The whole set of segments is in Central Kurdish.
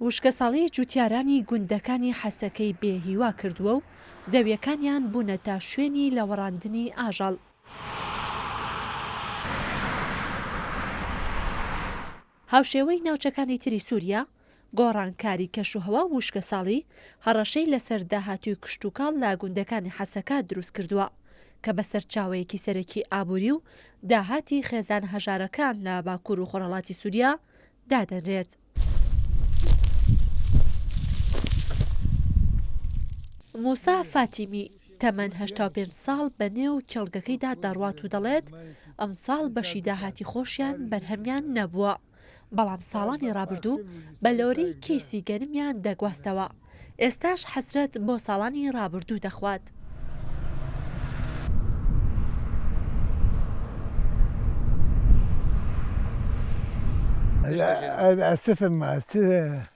وشکە ساڵی جوتیارانی گوندەکانی حەسەکەی بێهیوا کردووە و زەویەکانیان بوونە تا شوێنی لەوەڕاندنی ئاژەڵ. هاوشێوەی ناوچەکانی تری سووریا گۆڕانکاری کەشوهەوا و وشکە ساڵی هەڕەشەی لەسەر داهاتووی کشتوکاڵ لە گوندەکانی حەسەکە دروست کردووە کە بەسەر چاوەیەکی سەرەکی ئابووری و داهاتی خێزان هەژارەکان لە باکوور و خۆرهەڵاتی سووریا دادەنرێت. موسا فاتیمی تەمەن 85 ساڵ بە نێو کێڵگەکەیدا دەڕوات و دەڵێت ئەم ساڵ بەشی داهاتی خۆشیان بەرهەمیان نەبووە، بەڵام ساڵانی ڕابردوو بە لۆرەی کیسی گەنمیان دەگواستەوە. ئێستاش حەسرەت بۆ ساڵانی ڕابردوو دەخوات.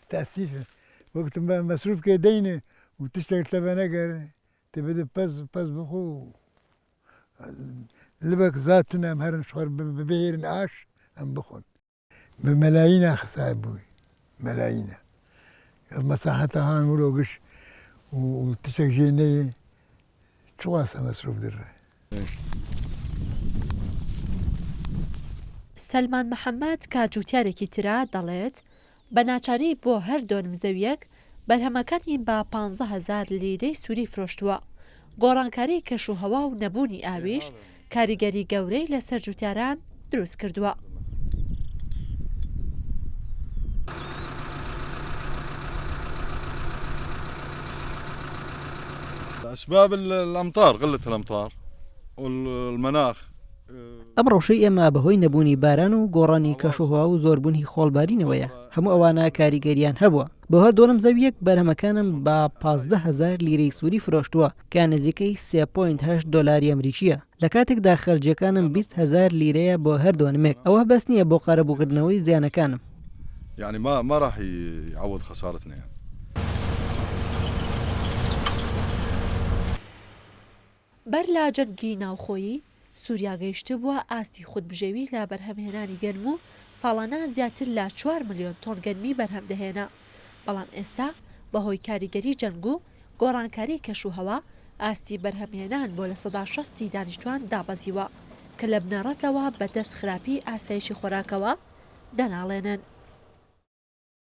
تأسيفه وقت ما مصروف كدينه وتشتغل تبانجر تبدأ بس بخو لبك ذاتنا مهرن شهر ببير عاش أم بخون بملايين أخسابوي ملايين مساحتها نقولوش وتشتغل جيني تواسى مصروف دره. سلمان محەممەد کاجووتارێکی ترا دەڵێت بە ناچاری بۆ هەر دۆنم زەویەک بەرهەمەکانی بە 15,000 لیرەی سووری فرۆشتووە. گۆڕانکاری کەشوهەوا و نەبوونی ئاویش کاریگەری گەورەی لەسەر جوتیاران دروست کردووە. أسباب الأمطار قلة الأمطار والمناخ. ئەم ڕەوشەی ئێمە بەهۆی نەبوونی باران و گۆڕانی کەشوهەوا و زۆربوونی خۆڵبارینەوەیە. هەموو ئەوانە کاریگەریان هەبووە. بۆ هەر دۆنم زەویەک بەرهەمەکانم بە 15,000 لیرەی سووری فرۆشتووە کە نزیکەی 3.8 دۆلاری ئەمریکیە. لە کاتێکدا خەرجەکانم 20,000 لیرەیە بۆ هەر دۆنمێک. ئەوە بەس نییە بۆ قەرەبووکردنەوەی زیانەکانم. يعني ما راح يعوض خسارتنا يعني. بەر لە جەنگی ناوخۆیی سووریا گەیشتە بووە ئاستی خودبژێوی لە بەرهەمهێنانی گەرم و ساڵانە زیاتر لە 4 ملیۆن تۆن گەرمی بەرهەم دەهێنا. بەڵام ئێستا بەهۆی کاریگەری جەنگ و گۆڕانکاری کەشوهەوا ئاستی بەرهەمهێنان بۆ لە 60 دانیشتوان دابەزیوە کە لە بنەڕەتەوە بەدەست خراپی ئاسایشی خۆراکەوە دەناڵێنن.